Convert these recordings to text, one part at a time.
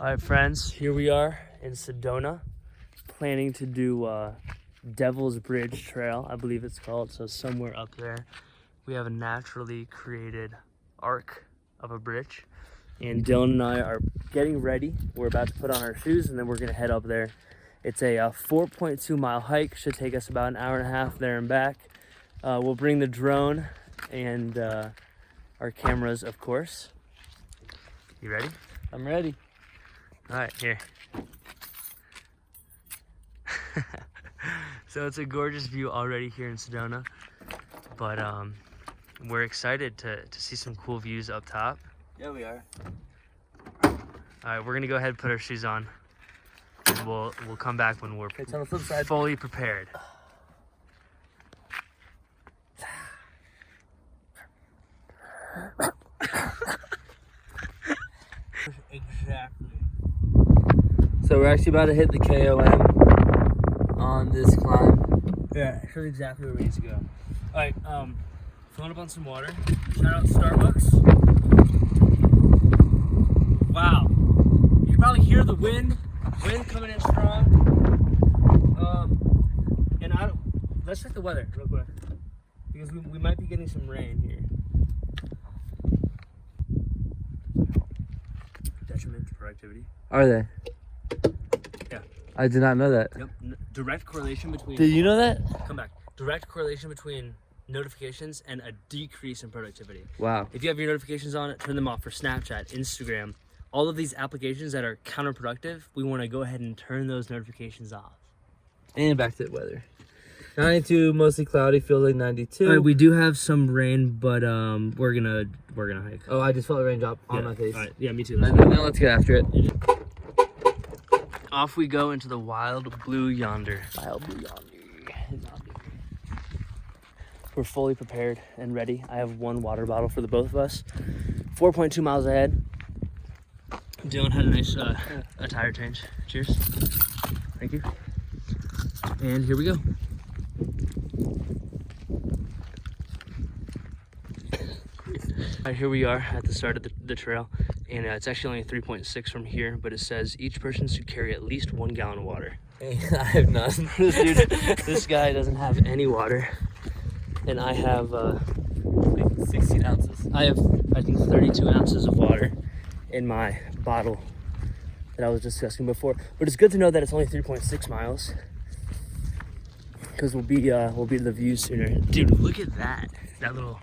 All right, friends, here we are in Sedona, planning to do Devil's Bridge Trail, I believe it's called. So somewhere up there, we have a naturally created arc of a bridge. And Dylan and I are getting ready. We're about to put on our shoes and then we're gonna head up there. It's a 4.2 mile hike, should take us about an hour and a half there and back. We'll bring the drone and our cameras, of course. You ready? I'm ready. All right, here. So it's a gorgeous view already here in Sedona, but we're excited to see some cool views up top. Yeah, we are. All right, we're gonna go ahead and put our shoes on, and we'll come back when we're It's on the flip side. fully prepared. Exactly. So we're actually about to hit the KOM on this climb. Yeah, shows exactly where we need to go. All right, filling up on some water. Shout out Starbucks. Wow, you can probably hear the wind coming in strong. And let's check the weather real quick because we might be getting some rain here. Detriment to productivity. Are they? Yeah. I did not know that. Yep. Direct correlation between. Did you know that? Come back. Direct correlation between notifications and a decrease in productivity. Wow. If you have your notifications on, turn them off for Snapchat, Instagram. All of these applications that are counterproductive, we want to go ahead and turn those notifications off. And back to the weather. 92, mostly cloudy, feels like 92. All right, we do have some rain, but we're gonna hike. Oh, I just felt a raindrop on my face. All right. Yeah, me too. Now let's get after it. Off we go into the wild blue yonder. Wild blue yonder. We're fully prepared and ready. I have one water bottle for the both of us. 4.2 miles ahead. Dylan had a nice a tire change. Cheers. Thank you. And here we go. All right, here we are at the start of the trail, and it's actually only 3.6 from here, but it says each person should carry at least 1 gallon of water. I have none. This guy doesn't have any water, and I have like 16 ounces. I have, I think, 32 ounces of water in my bottle that I was discussing before. But it's good to know that it's only 3.6 miles because we'll be to the view sooner. Dude, look at that! That little.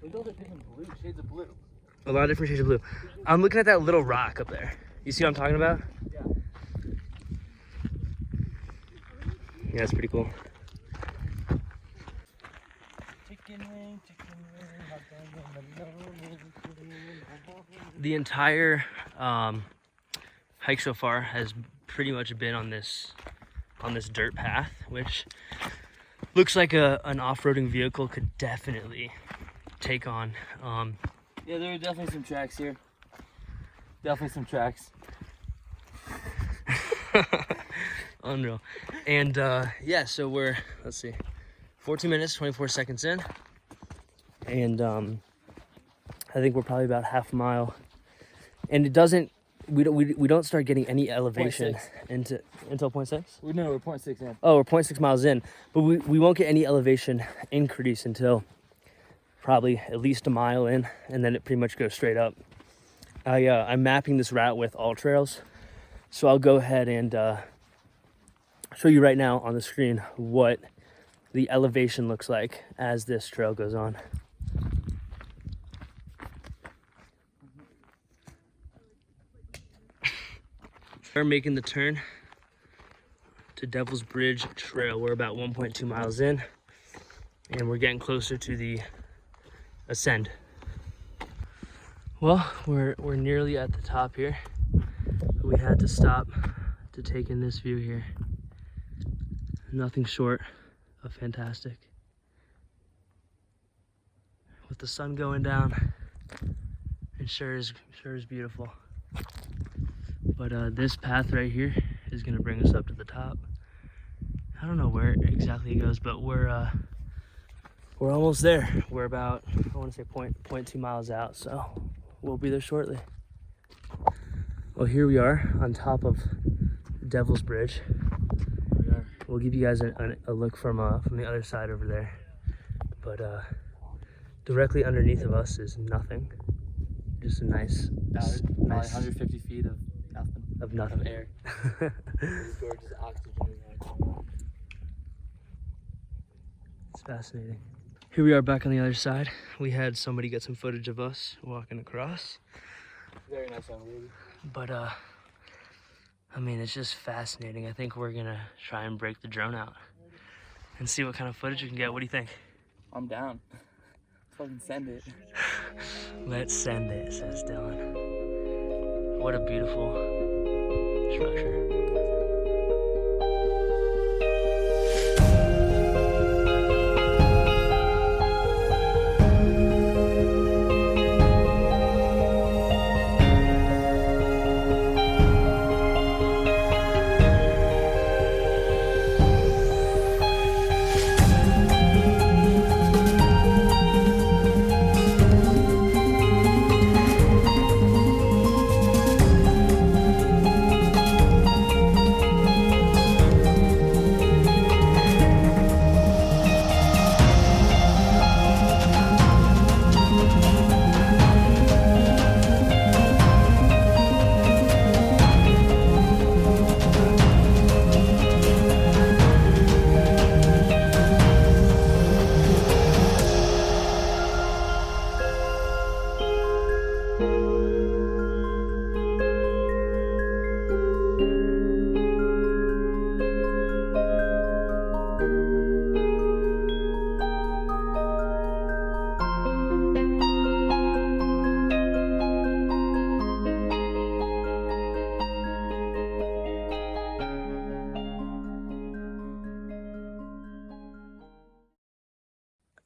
Look at all the different blue shades of blue. A lot of different shades of blue. I'm looking at that little rock up there. You see what I'm talking about? Yeah. Yeah, that's pretty cool. The entire hike so far has pretty much been on this dirt path, which looks like an off-roading vehicle could definitely take on. Yeah, there are definitely some tracks here. Definitely some tracks. Unreal. And yeah, so we're, let's see, 14 minutes, 24 seconds in. And I think we're probably about half a mile. And it doesn't, we don't start getting any elevation until 0.6? No, we're 0.6 in. Oh, we're 0.6 miles in. But we won't get any elevation increase until probably at least a mile in, and then it pretty much goes straight up. I'm mapping this route with All Trails, so I'll go ahead and show you right now on the screen what the elevation looks like as this trail goes on. We're making the turn to Devil's Bridge Trail. We're about 1.2 miles in, and we're getting closer to the ascend. Well, we're nearly at the top here. We had to stop to take in this view here. Nothing short of fantastic. With the sun going down, it sure is beautiful. But this path right here is gonna bring us up to the top. I don't know where exactly it goes, but we're almost there. We're about, I want to say 0.2 miles out, so we'll be there shortly. Well, here we are on top of Devil's Bridge. We'll give you guys a look from the other side over there. But directly underneath of us is nothing. Just a nice 150 feet of nothing. Of air. This gorgeous oxygen. It's fascinating. Here we are back on the other side. We had somebody get some footage of us walking across. Very nice young lady. But I mean, it's just fascinating. I think we're gonna try and break the drone out and see what kind of footage we can get. What do you think? I'm down. Fucking send it. Let's send it, says Dylan. What a beautiful structure.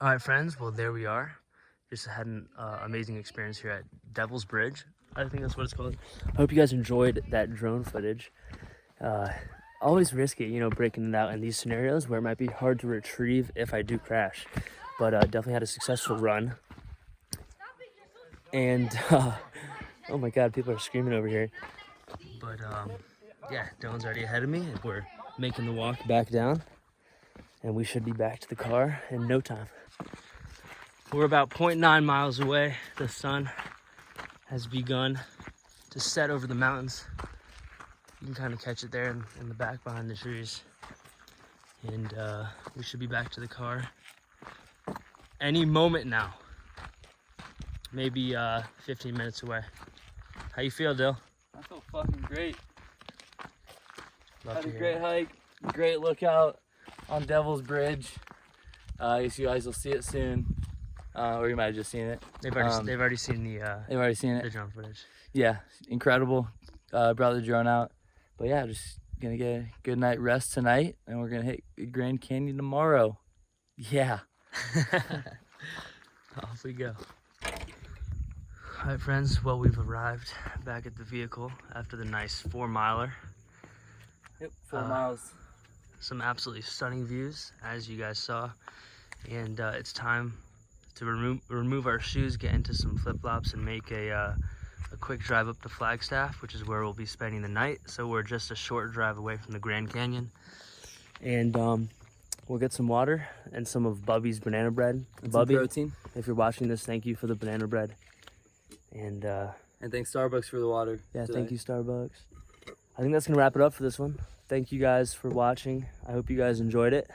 All right, friends. Well, there we are. Just had an amazing experience here at Devil's Bridge. I think that's what it's called. I hope you guys enjoyed that drone footage. Always risky, you know, breaking it out in these scenarios where it might be hard to retrieve if I do crash. But definitely had a successful run. And oh my God, people are screaming over here. But yeah, Dylan's already ahead of me, and we're making the walk back down. And we should be back to the car in no time. We're about 0.9 miles away. The sun has begun to set over the mountains. You can kind of catch it there in the back behind the trees. And we should be back to the car any moment now. Maybe 15 minutes away. How you feel, Dill? I feel fucking great. Love Had to a hear great it. hike, great lookout on Devil's Bridge. I guess you guys will see it soon, or you might have just seen it. They've already seen the They've already seen the it. drone footage. Yeah, incredible. Brought the drone out, but yeah, just gonna get a good night rest tonight, and we're gonna hit Grand Canyon tomorrow. Yeah. Off we go. All right, friends. Well, we've arrived back at the vehicle after the nice 4-miler. Yep, 4 miles. Some absolutely stunning views, as you guys saw. And it's time to remove our shoes, get into some flip-flops, and make a quick drive up to Flagstaff, which is where we'll be spending the night. So we're just a short drive away from the Grand Canyon. And we'll get some water and some of Bubby's banana bread. And Bubby, some protein. if you're watching this, thank you for the banana bread. And thanks Starbucks for the water. yeah, today. thank you, Starbucks. I think that's gonna wrap it up for this one. Thank you guys for watching. I hope you guys enjoyed it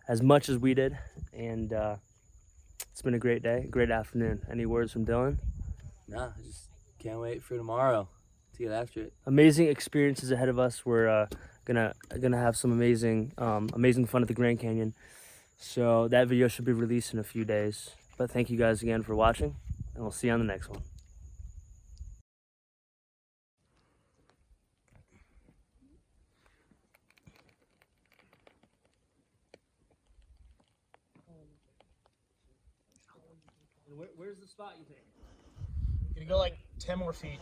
as much as we did. And it's been a great day, great afternoon. Any words from Dylan? Nah, I just can't wait for tomorrow to get after it. Amazing experiences ahead of us. We're gonna have some amazing fun at the Grand Canyon. So that video should be released in a few days. But thank you guys again for watching, and we'll see you on the next one. Where's the spot you think? Gonna go like 10 more feet.